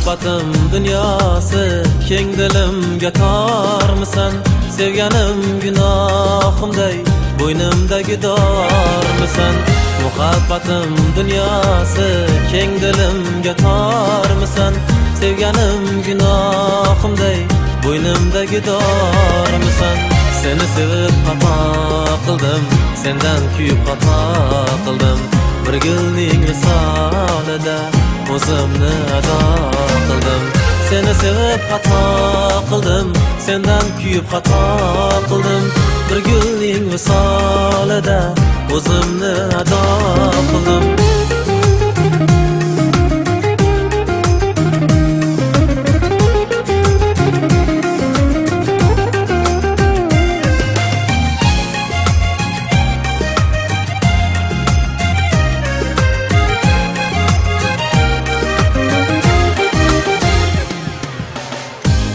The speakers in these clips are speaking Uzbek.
Muhabbatim dunyosi keng dilimga tormisan? Sevganim gunohimday bo'ynimdagi dormisan? Muhabbatim dunyosi keng dilimga tormisan? Sevganim gunohimday bo'ynimdagi dormisan? Seni sevib xato qildim, sendan kuyib xato qildim. Bir gulning misolida o'zimni ado qildim. Seni sevib xato qildim, sendan kuyib xato qildim. Bir gulning misolida o'zimni ado qildim.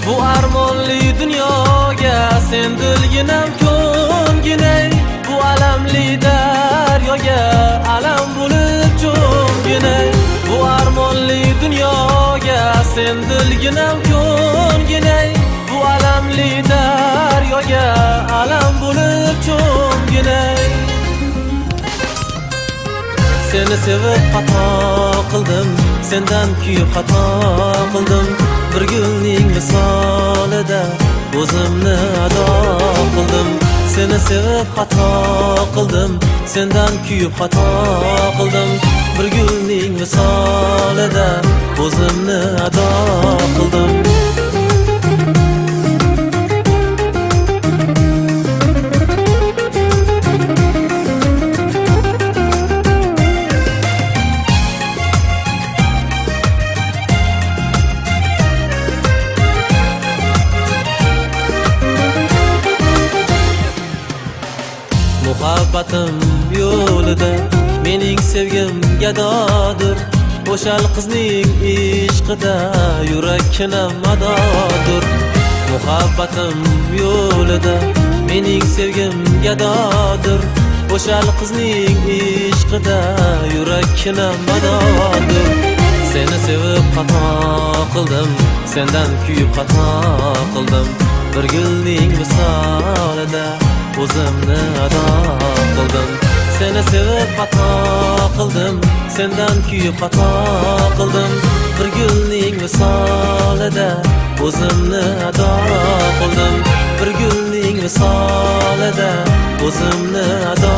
Bu armonli dunyoga sen dilginam ko'nginay. Bu alamli daryoga alam bo'lib cho'nginay. Bu armonli dunyoga sen dilginam ko'nginay. Bu alamli daryoga alam bo'lib cho'nginay. Seni sevib xato qildim, sendan kuyib xato qildim. Bir gulning misolida o'zimni ado qildim. Seni sevib xato qildim, sendan kuyib xato qildim. Bir gulning misolida o'zimni ado qildim. Muhabbatim yo'lida mening sevgim gadodir. O'shal qizning ishqida yurakkinam madodir. Muhabbatim yo'lida mening sevgim gadodir. O'shal qizning ishqida yurakkinam madodir. Seni sevib xato qildim, sendan kuyib xato qildim. Bir gulning misolida o'zimni ado qildim. Seni sevib xato qildim, sendan kuyib xato qildim. Bir gulning misolida o'zimni ado qildim. Bir gulning misolida o'zimni ado